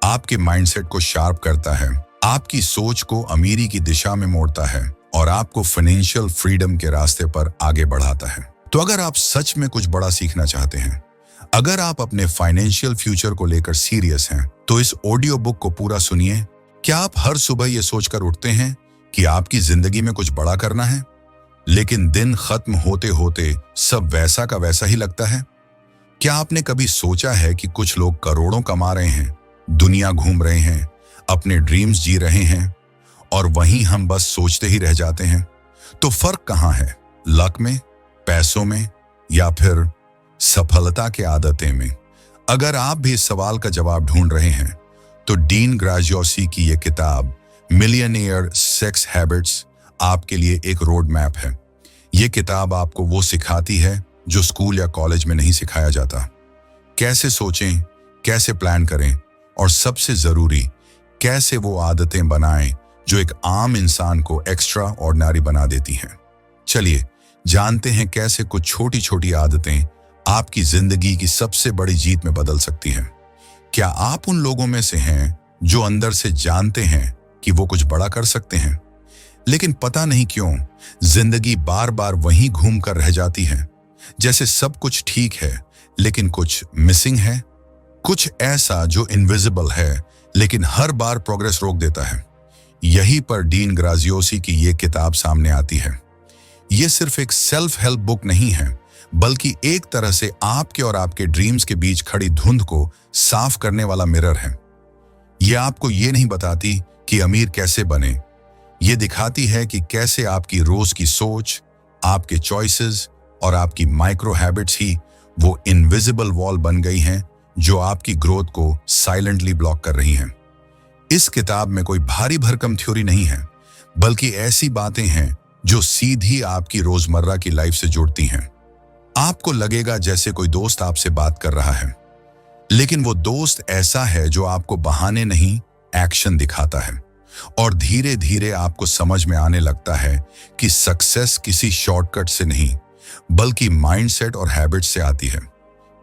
आपके माइंडसेट को शार्प करता है, आपकी सोच को अमीरी की दिशा में मोड़ता है और आपको फाइनेंशियल फ्रीडम के रास्ते पर आगे बढ़ाता है। तो अगर आप सच में कुछ बड़ा सीखना चाहते हैं, अगर आप अपने फाइनेंशियल फ्यूचर को लेकर सीरियस हैं, तो इस ऑडियो बुक को पूरा सुनिए। क्या आप हर सुबह ये सोचकर उठते हैं कि आपकी जिंदगी में कुछ बड़ा करना है, लेकिन दिन खत्म होते होते सब वैसा का वैसा ही लगता है? क्या आपने कभी सोचा है कि कुछ लोग करोड़ों कमा रहे हैं, दुनिया घूम रहे हैं, अपने ड्रीम्स जी रहे हैं, और वहीं हम बस सोचते ही रह जाते हैं? तो फर्क कहाँ है? लक में, पैसों में, या फिर सफलता के आदतें में? अगर आप भी इस सवाल का जवाब ढूंढ रहे हैं, तो डीन ग्राजियोसी की ये किताब मिलियनेयर सेक्स हैबिट्स आपके लिए एक रोड मैप है। ये किताब आपको वो सिखाती है जो स्कूल या कॉलेज में नहीं सिखाया जाता। कैसे सोचें, कैसे प्लान करें, और सबसे जरूरी, कैसे वो आदतें बनाएं जो एक आम इंसान को एक्स्ट्रा ऑर्डिनरी बना देती हैं। चलिए जानते हैं कैसे कुछ छोटी छोटी आदतें आपकी जिंदगी की सबसे बड़ी जीत में बदल सकती हैं। क्या आप उन लोगों में से हैं जो अंदर से जानते हैं कि वो कुछ बड़ा कर सकते हैं, लेकिन पता नहीं क्यों जिंदगी बार बार वहीं घूम कर रह जाती है? जैसे सब कुछ ठीक है लेकिन कुछ मिसिंग है, कुछ ऐसा जो इनविजिबल है लेकिन हर बार प्रोग्रेस रोक देता है। यहीं पर डीन ग्राजियोसी की ये किताब सामने आती है। ये सिर्फ एक सेल्फ हेल्प बुक नहीं है, बल्कि एक तरह से आपके और आपके ड्रीम्स के बीच खड़ी धुंध को साफ करने वाला मिरर है। ये आपको ये नहीं बताती कि अमीर कैसे बने, ये दिखाती है कि कैसे आपकी रोज की सोच, आपके चॉइसेस और आपकी माइक्रो हैबिट्स ही वो इनविजिबल वॉल बन गई हैं जो आपकी ग्रोथ को साइलेंटली ब्लॉक कर रही हैं। इस किताब में कोई भारी भरकम थ्योरी नहीं है, बल्कि ऐसी बातें हैं जो सीधी आपकी रोजमर्रा की लाइफ से जुड़ती हैं। आपको लगेगा जैसे कोई दोस्त आपसे बात कर रहा है, लेकिन वो दोस्त ऐसा है जो आपको बहाने नहीं, एक्शन दिखाता है। और धीरे धीरे आपको समझ में आने लगता है कि सक्सेस किसी शॉर्टकट से नहीं, बल्कि माइंडसेट और हैबिट से आती है।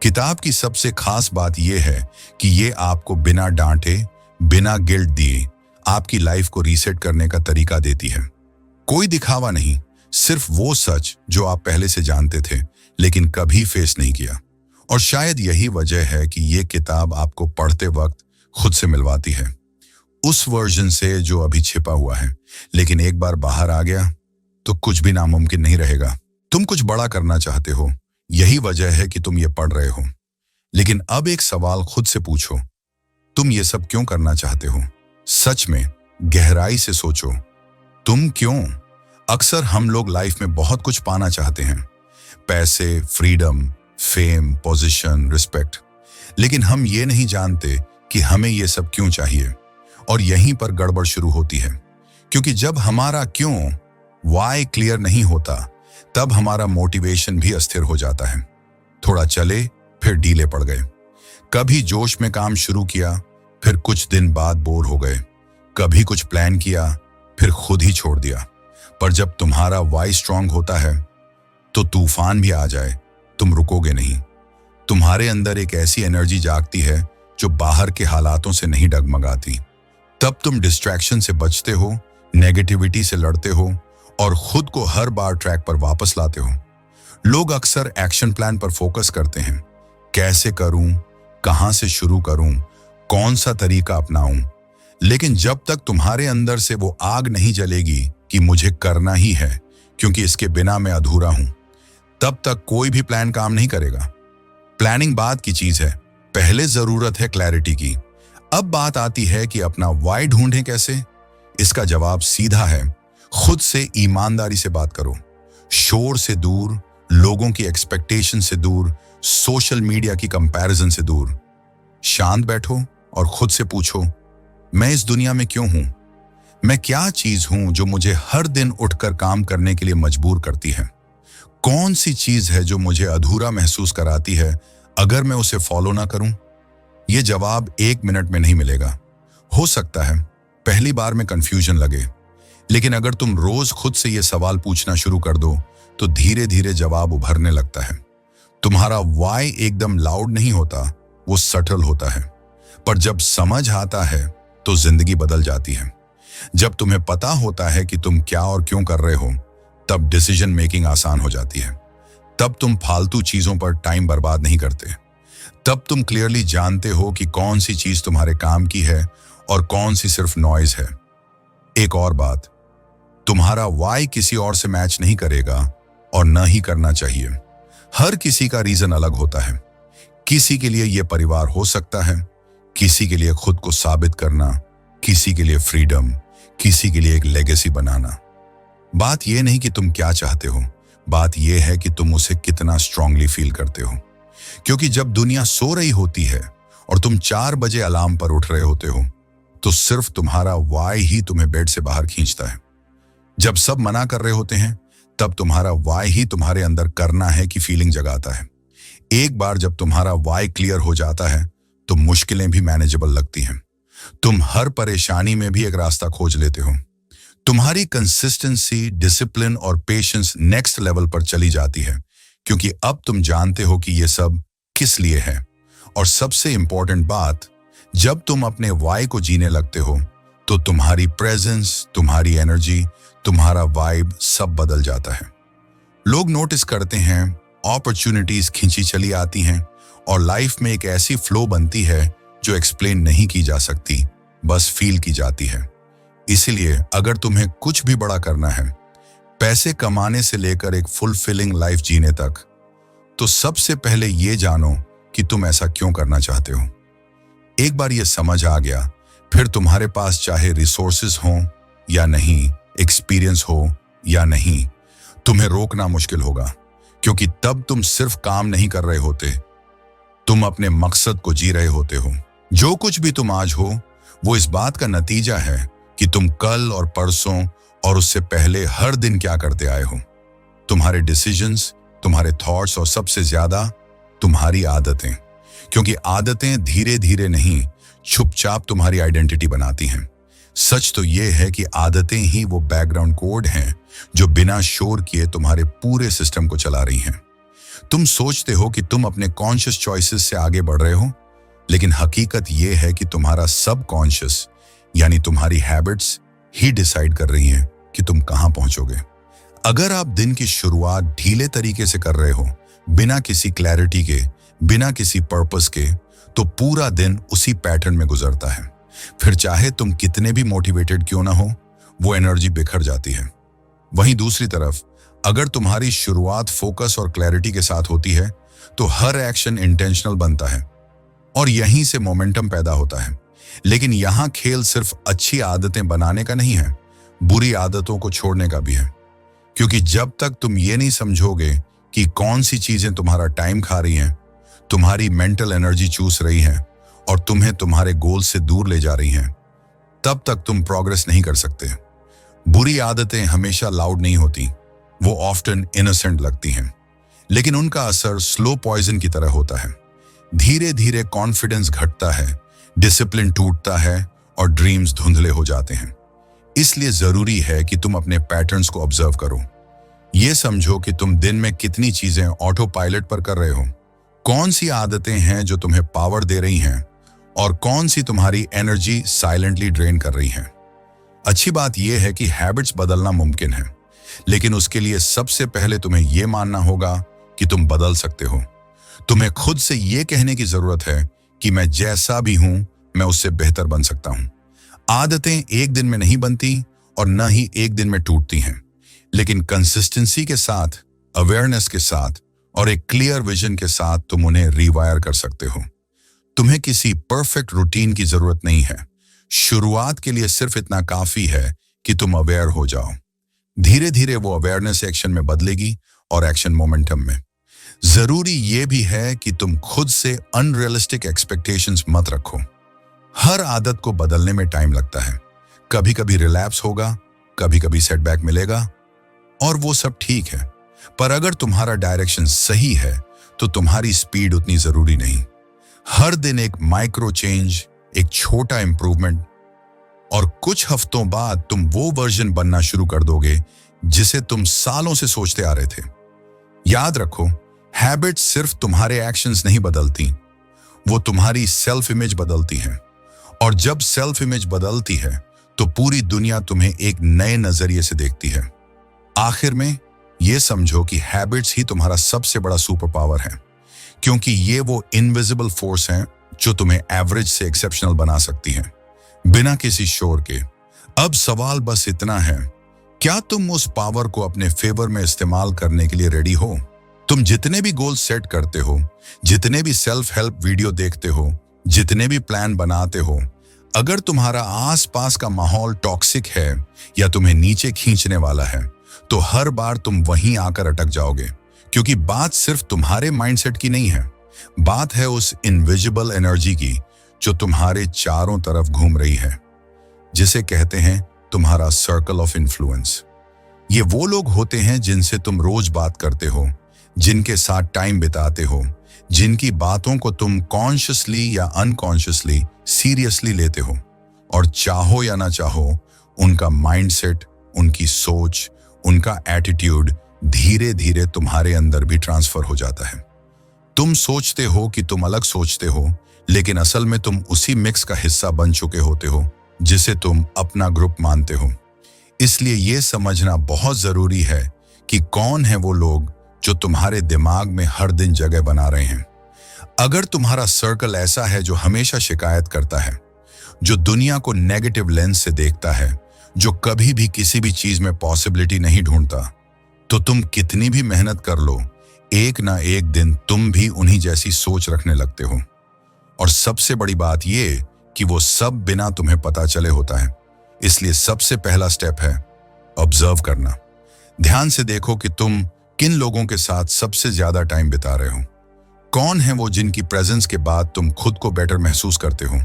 किताब की सबसे खास बात यह है कि ये आपको बिना डांटे, बिना गिल्ट दिए आपकी लाइफ को रीसेट करने का तरीका देती है। कोई दिखावा नहीं, सिर्फ वो सच जो आप पहले से जानते थे लेकिन कभी फेस नहीं किया। और शायद यही वजह है कि ये किताब आपको पढ़ते वक्त खुद से मिलवाती है, उस वर्जन से जो अभी छिपा हुआ है, लेकिन एक बार बाहर आ गया तो कुछ भी नामुमकिन नहीं रहेगा। तुम कुछ बड़ा करना चाहते हो, यही वजह है कि तुम ये पढ़ रहे हो। लेकिन अब एक सवाल खुद से पूछो, तुम ये सब क्यों करना चाहते हो? सच में गहराई से सोचो, तुम क्यों? अक्सर हम लोग लाइफ में बहुत कुछ पाना चाहते हैं, पैसे, फ्रीडम, फेम, पोजीशन, रिस्पेक्ट, लेकिन हम ये नहीं जानते कि हमें ये सब क्यों चाहिए। और यहीं पर गड़बड़ शुरू होती है, क्योंकि जब हमारा क्यों, वाई क्लियर नहीं होता, तब हमारा मोटिवेशन भी अस्थिर हो जाता है। थोड़ा चले फिर ढीले पड़ गए, कभी जोश में काम शुरू किया फिर कुछ दिन बाद बोर हो गए, कभी कुछ प्लान किया फिर खुद ही छोड़ दिया। पर जब तुम्हारा वाई स्ट्रांग होता है तो तूफान भी आ जाए तुम रुकोगे नहीं। तुम्हारे अंदर एक ऐसी एनर्जी जागती है जो बाहर के हालातों से नहीं डगमगाती। तब तुम डिस्ट्रैक्शन से बचते हो, नेगेटिविटी से लड़ते हो और खुद को हर बार ट्रैक पर वापस लाते हो। लोग अक्सर एक्शन प्लान पर फोकस करते हैं, कैसे करूं, कहां से शुरू करूं, कौन सा तरीका अपनाऊं, लेकिन जब तक तुम्हारे अंदर से वो आग नहीं जलेगी कि मुझे करना ही है क्योंकि इसके बिना मैं अधूरा हूं, तब तक कोई भी प्लान काम नहीं करेगा। प्लानिंग बाद की चीज है, पहले जरूरत है क्लैरिटी की। अब बात आती है कि अपना वाई ढूंढें कैसे। इसका जवाब सीधा है, खुद से ईमानदारी से बात करो, शोर से दूर, लोगों की एक्सपेक्टेशन से दूर, सोशल मीडिया की कंपैरिजन से दूर। शांत बैठो और खुद से पूछो, मैं इस दुनिया में क्यों हूं? मैं क्या चीज हूं जो मुझे हर दिन उठकर काम करने के लिए मजबूर करती है? कौन सी चीज है जो मुझे अधूरा महसूस कराती है अगर मैं उसे फॉलो ना करूं? यह जवाब 1 मिनट में नहीं मिलेगा। हो सकता है पहली बार में कंफ्यूजन लगे, लेकिन अगर तुम रोज खुद से यह सवाल पूछना शुरू कर दो तो धीरे धीरे जवाब उभरने लगता है। तुम्हारा वाई एकदम लाउड नहीं होता, वो सटल होता है। पर जब समझ आता है तो जिंदगी बदल जाती है। जब तुम्हें पता होता है कि तुम क्या और क्यों कर रहे हो, तब डिसीजन मेकिंग आसान हो जाती है। तब तुम फालतू चीजों पर टाइम बर्बाद नहीं करते। तब तुम क्लियरली जानते हो कि कौन सी चीज तुम्हारे काम की है और कौन सी सिर्फ नॉइज है। एक और बात, तुम्हारा वाई किसी और से मैच नहीं करेगा और न ही करना चाहिए। हर किसी का रीजन अलग होता है। किसी के लिए यह परिवार हो सकता है, किसी के लिए खुद को साबित करना, किसी के लिए फ्रीडम, किसी के लिए एक लेगेसी बनाना। बात यह नहीं कि तुम क्या चाहते हो, बात यह है कि तुम उसे कितना स्ट्रांगली फील करते हो। क्योंकि जब दुनिया सो रही होती है और तुम 4 बजे अलार्म पर उठ रहे होते हो, तो सिर्फ तुम्हारा वाई ही तुम्हें बेड से बाहर खींचता है। जब सब मना कर रहे होते हैं, तब तुम्हारा वाई ही तुम्हारे अंदर करना है कि फीलिंग जगाता है। एक बार जब तुम्हारा वाई क्लियर हो जाता है, तो मुश्किलें भी मैनेजेबल लगती हैं। तुम हर परेशानी में भी एक रास्ता खोज लेते हो। तुम्हारी कंसिस्टेंसी, डिसिप्लिन और पेशेंस नेक्स्ट लेवल पर चली जाती है, क्योंकि अब तुम जानते हो कि यह सब किस लिए है। और सबसे इंपॉर्टेंट बात, जब तुम अपने वाई को जीने लगते हो, तो तुम्हारी प्रेजेंस, तुम्हारी एनर्जी, तुम्हारा वाइब सब बदल जाता है। लोग नोटिस करते हैं, अपॉर्चुनिटीज खींची चली आती हैं और लाइफ में एक ऐसी फ्लो बनती है जो एक्सप्लेन नहीं की जा सकती, बस फील की जाती है। इसीलिए अगर तुम्हें कुछ भी बड़ा करना है, पैसे कमाने से लेकर एक फुलफिलिंग लाइफ जीने तक, तो सबसे पहले ये जानो कि तुम ऐसा क्यों करना चाहते हो। एक बार ये समझ आ गया, फिर तुम्हारे पास चाहे रिसोर्सेज हो या नहीं, एक्सपीरियंस हो या नहीं, तुम्हें रोकना मुश्किल होगा। क्योंकि तब तुम सिर्फ काम नहीं कर रहे होते, तुम अपने मकसद को जी रहे होते हो। जो कुछ भी तुम आज हो, वो इस बात का नतीजा है कि तुम कल और परसों और उससे पहले हर दिन क्या करते आए हो। तुम्हारे डिसीजंस, तुम्हारे थॉट्स और सबसे ज्यादा तुम्हारी आदतें। क्योंकि आदतें धीरे धीरे नहीं, चुपचाप तुम्हारी आइडेंटिटी बनाती हैं। सच तो यह है कि आदतें ही वो बैकग्राउंड कोड हैं जो बिना शोर किए तुम्हारे पूरे सिस्टम को चला रही हैं। तुम सोचते हो कि तुम अपने कॉन्शियस चॉइसेस से आगे बढ़ रहे हो, लेकिन हकीकत यह है कि तुम्हारा सब कॉन्शियस यानी तुम्हारी हैबिट्स ही डिसाइड कर रही हैं कि तुम कहां पहुंचोगे। अगर आप दिन की शुरुआत ढीले तरीके से कर रहे हो, बिना किसी क्लैरिटी के, बिना किसी पर्पस के, तो पूरा दिन उसी पैटर्न में गुजरता है। फिर चाहे तुम कितने भी मोटिवेटेड क्यों ना हो, वो एनर्जी बिखर जाती है। वहीं दूसरी तरफ, अगर तुम्हारी शुरुआत फोकस और क्लैरिटी के साथ होती है, तो हर एक्शन इंटेंशनल बनता है और यहीं से मोमेंटम पैदा होता है। लेकिन यहां खेल सिर्फ अच्छी आदतें बनाने का नहीं है, बुरी आदतों को छोड़ने का भी है। क्योंकि जब तक तुम ये नहीं समझोगे कि कौन सी चीजें तुम्हारा टाइम खा रही हैं, तुम्हारी मेंटल एनर्जी चूस रही हैं और तुम्हें तुम्हारे गोल से दूर ले जा रही हैं, तब तक तुम प्रोग्रेस नहीं कर सकते। बुरी आदतें हमेशा लाउड नहीं होती, वो ऑफ्टन इनोसेंट लगती हैं, लेकिन उनका असर स्लो पॉइजन की तरह होता है। धीरे धीरे कॉन्फिडेंस घटता है, डिसिप्लिन टूटता है और ड्रीम्स धुंधले हो जाते हैं। इसलिए जरूरी है कि तुम अपने पैटर्न्स को ऑब्जर्व करो। ये समझो कि तुम दिन में कितनी चीजें ऑटो पायलट पर कर रहे हो, कौन सी आदतें हैं जो तुम्हें पावर दे रही हैं और कौन सी तुम्हारी एनर्जी साइलेंटली ड्रेन कर रही हैं। अच्छी बात यह है कि हैबिट्स बदलना मुमकिन है, लेकिन उसके लिए सबसे पहले तुम्हें यह मानना होगा कि तुम बदल सकते हो। तुम्हें खुद से यह कहने की जरूरत है कि मैं जैसा भी हूं, मैं उससे बेहतर बन सकता हूं। आदतें एक दिन में नहीं बनती और न ही एक दिन में टूटती हैं, लेकिन कंसिस्टेंसी के साथ, अवेयरनेस के साथ और एक क्लियर विजन के साथ तुम उन्हें रीवायर कर सकते हो। तुम्हें किसी परफेक्ट रूटीन की जरूरत नहीं है। शुरुआत के लिए सिर्फ इतना काफी है कि तुम अवेयर हो जाओ। धीरे धीरे वो अवेयरनेस एक्शन में बदलेगी और एक्शन मोमेंटम में। जरूरी ये भी है कि तुम खुद से अनरियलिस्टिक एक्सपेक्टेशंस मत रखो। हर आदत को बदलने में टाइम लगता है। कभी कभी रिलैप्स होगा, कभी कभी सेटबैक मिलेगा और वो सब ठीक है। पर अगर तुम्हारा डायरेक्शन सही है तो तुम्हारी स्पीड उतनी जरूरी नहीं। हर दिन एक माइक्रो चेंज, एक छोटा इंप्रूवमेंट और कुछ हफ्तों बाद तुम वो वर्जन बनना शुरू कर दोगे जिसे तुम सालों से सोचते आ रहे थे। याद रखो, हैबिट्स सिर्फ तुम्हारे एक्शंस नहीं बदलती, वो तुम्हारी सेल्फ इमेज बदलती हैं। और जब सेल्फ इमेज बदलती है तो पूरी दुनिया तुम्हें एक नए नजरिए से देखती है। आखिर में ये समझो कि हैबिट्स ही तुम्हारा सबसे बड़ा सुपर पावर है, क्योंकि ये वो इनविजिबल फोर्स हैं जो तुम्हें एवरेज से एक्सेप्शनल बना सकती हैं, बिना किसी शोर के। अब सवाल बस इतना है, क्या तुम उस पावर को अपने फेवर में इस्तेमाल करने के लिए रेडी हो? तुम जितने भी गोल सेट करते हो, जितने भी सेल्फ हेल्प वीडियो देखते हो, जितने भी प्लान बनाते हो, अगर तुम्हारा आसपास का माहौल टॉक्सिक है या तुम्हें नीचे खींचने वाला है, तो हर बार तुम वहीं आकर अटक जाओगे। क्योंकि बात सिर्फ तुम्हारे माइंडसेट की नहीं है, बात है उस इनविजिबल एनर्जी की जो तुम्हारे चारों तरफ घूम रही है, जिसे कहते हैं तुम्हारा सर्कल ऑफ इन्फ्लुएंस। ये वो लोग होते हैं जिनसे तुम रोज बात करते हो, जिनके साथ टाइम बिताते हो, जिनकी बातों को तुम कॉन्शियसली या अनकॉन्शियसली सीरियसली लेते हो, और चाहो या ना चाहो उनका माइंडसेट, उनकी सोच, उनका एटीट्यूड धीरे धीरे तुम्हारे अंदर भी ट्रांसफर हो जाता है। तुम सोचते हो कि तुम अलग सोचते हो, लेकिन असल में तुम उसी मिक्स का हिस्सा बन चुके होते हो जिसे तुम अपना ग्रुप मानते हो। इसलिए यह समझना बहुत जरूरी है कि कौन है वो लोग जो तुम्हारे दिमाग में हर दिन जगह बना रहे हैं। अगर तुम्हारा सर्कल ऐसा है जो हमेशा शिकायत करता है, जो दुनिया को नेगेटिव लेंस से देखता है, जो कभी भी किसी भी चीज में पॉसिबिलिटी नहीं ढूंढता, तो तुम कितनी भी मेहनत कर लो, एक ना एक दिन तुम भी उन्हीं जैसी सोच रखने लगते हो। और सबसे बड़ी बात यह कि वो सब बिना तुम्हें पता चले होता है। इसलिए सबसे पहला स्टेप है ऑब्जर्व करना। ध्यान से देखो कि तुम किन लोगों के साथ सबसे ज्यादा टाइम बिता रहे हो। कौन है वो जिनकी प्रेजेंस के बाद तुम खुद को बेटर महसूस करते हो,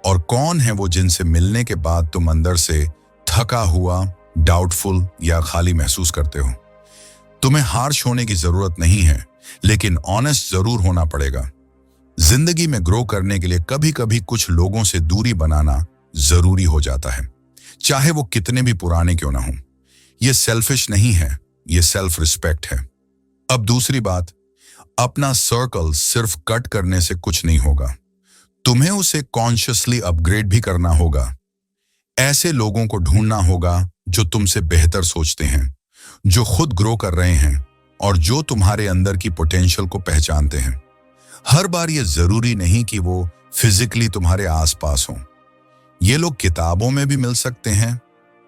और कौन है वो जिनसे मिलने के बाद तुम अंदर से थका हुआ, डाउटफुल या खाली महसूस करते हो। तुम्हें हार्श होने की जरूरत नहीं है, लेकिन ऑनेस्ट जरूर होना पड़ेगा। जिंदगी में ग्रो करने के लिए कभी कभी कुछ लोगों से दूरी बनाना जरूरी हो जाता है, चाहे वो कितने भी पुराने क्यों ना हो। ये सेल्फिश नहीं है, ये सेल्फ रिस्पेक्ट है। अब दूसरी बात, अपना सर्कल सिर्फ कट करने से कुछ नहीं होगा, तुम्हें उसे कॉन्शियसली अपग्रेड भी करना होगा। ऐसे लोगों को ढूंढना होगा जो तुमसे बेहतर सोचते हैं, जो खुद ग्रो कर रहे हैं और जो तुम्हारे अंदर की पोटेंशियल को पहचानते हैं। हर बार ये जरूरी नहीं कि वो फिजिकली तुम्हारे आसपास हों। ये लोग किताबों में भी मिल सकते हैं,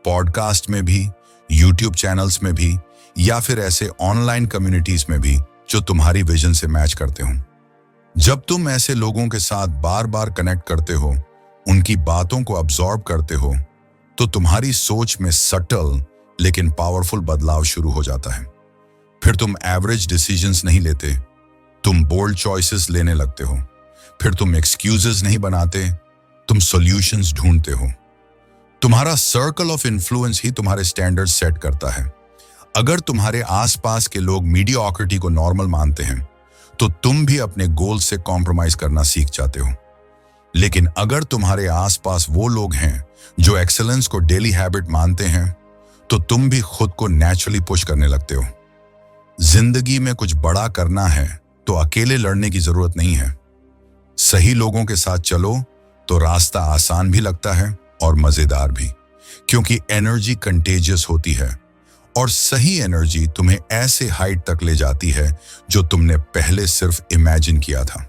पॉडकास्ट में भी, यूट्यूब चैनल्स में भी, या फिर ऐसे ऑनलाइन कम्युनिटीज में भी जो तुम्हारी विजन से मैच करते हो। जब तुम ऐसे लोगों के साथ बार बार कनेक्ट करते हो, उनकी बातों को अब्सॉर्ब करते हो, तो तुम्हारी सोच में सटल लेकिन पावरफुल बदलाव शुरू हो जाता है। फिर तुम एवरेज डिसीजंस नहीं लेते, तुम बोल्ड चॉइसेस लेने लगते हो। फिर तुम एक्सक्यूजेस नहीं बनाते, तुम सॉल्यूशंस ढूंढते हो। तुम्हारा सर्कल ऑफ इन्फ्लुएंस ही तुम्हारे स्टैंडर्ड सेट करता है। अगर तुम्हारे आसपास के लोग मीडियोक्रिटी को नॉर्मल मानते हैं, तो तुम भी अपने गोल से कॉम्प्रोमाइज करना सीख जाते हो। लेकिन अगर तुम्हारे आसपास वो लोग हैं जो एक्सेलेंस को डेली हैबिट मानते हैं, तो तुम भी खुद को नेचुरली पुश करने लगते हो। जिंदगी में कुछ बड़ा करना है तो अकेले लड़ने की जरूरत नहीं है। सही लोगों के साथ चलो तो रास्ता आसान भी लगता है और मजेदार भी, क्योंकि एनर्जी कंटेजियस होती है और सही एनर्जी तुम्हें ऐसे हाइट तक ले जाती है जो तुमने पहले सिर्फ इमेजिन किया था।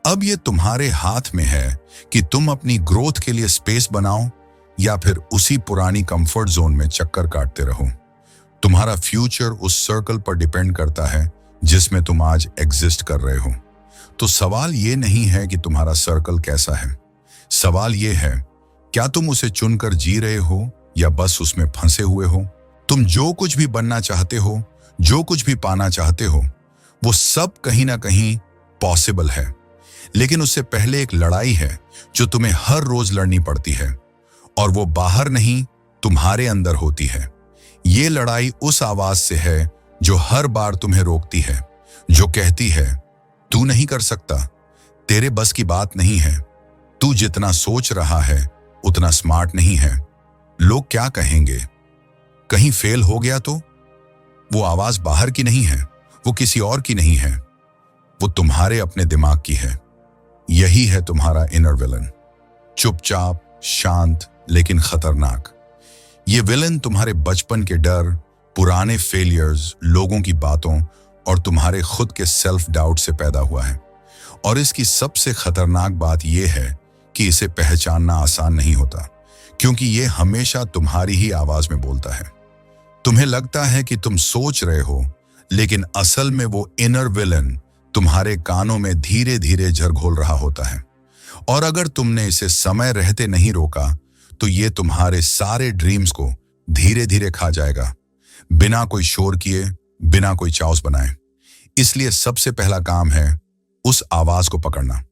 अब ये तुम्हारे हाथ में है कि तुम अपनी ग्रोथ के लिए स्पेस बनाओ या फिर उसी पुरानी कंफर्ट जोन में चक्कर काटते रहो। तुम्हारा फ्यूचर उस सर्कल पर डिपेंड करता है जिसमें तुम आज एग्जिस्ट कर रहे हो। तो सवाल ये नहीं है कि तुम्हारा सर्कल कैसा है, सवाल ये है क्या तुम उसे चुनकर जी रहे हो या बस उसमें फंसे हुए हो। तुम जो कुछ भी बनना चाहते हो, जो कुछ भी पाना चाहते हो, वो सब कहीं ना कहीं पॉसिबल है, लेकिन उससे पहले एक लड़ाई है जो तुम्हें हर रोज लड़नी पड़ती है, और वो बाहर नहीं तुम्हारे अंदर होती है। ये लड़ाई उस आवाज से है जो हर बार तुम्हें रोकती है, जो कहती है तू नहीं कर सकता, तेरे बस की बात नहीं है, तू जितना सोच रहा है उतना स्मार्ट नहीं है, लोग क्या कहेंगे, कहीं फेल हो गया तो। वो आवाज बाहर की नहीं है, वो किसी और की नहीं है, वो तुम्हारे अपने दिमाग की है। यही है तुम्हारा इनर विलन। चुपचाप, शांत, लेकिन खतरनाक। ये विलन तुम्हारे बचपन के डर, पुराने फेलियर्स, लोगों की बातों और तुम्हारे खुद के सेल्फ डाउट से पैदा हुआ है। और इसकी सबसे खतरनाक बात यह है कि इसे पहचानना आसान नहीं होता, क्योंकि ये हमेशा तुम्हारी ही आवाज में बोलता है। तुम्हें लगता है कि तुम सोच रहे हो, लेकिन असल में वो इनर विलन तुम्हारे कानों में धीरे धीरे झरघोल रहा होता है। और अगर तुमने इसे समय रहते नहीं रोका, तो ये तुम्हारे सारे ड्रीम्स को धीरे धीरे खा जाएगा, बिना कोई शोर किए, बिना कोई चाउस बनाए। इसलिए सबसे पहला काम है उस आवाज को पकड़ना।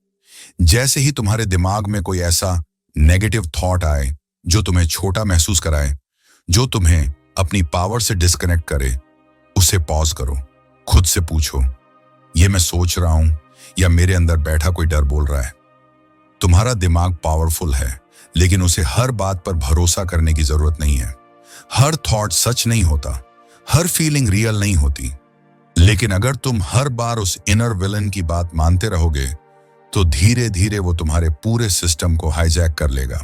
जैसे ही तुम्हारे दिमाग में कोई ऐसा नेगेटिव थॉट आए जो तुम्हें छोटा महसूस कराए, जो तुम्हें अपनी पावर से डिस्कनेक्ट करे, उसे पॉज करो। खुद से पूछो, ये मैं सोच रहा हूं या मेरे अंदर बैठा कोई डर बोल रहा है? तुम्हारा दिमाग पावरफुल है, लेकिन उसे हर बात पर भरोसा करने की जरूरत नहीं है। हर थॉट सच नहीं होता, हर फीलिंग रियल नहीं होती। लेकिन अगर तुम हर बार उस इनर विलन की बात मानते रहोगे, तो धीरे धीरे वो तुम्हारे पूरे सिस्टम को हाईजैक कर लेगा।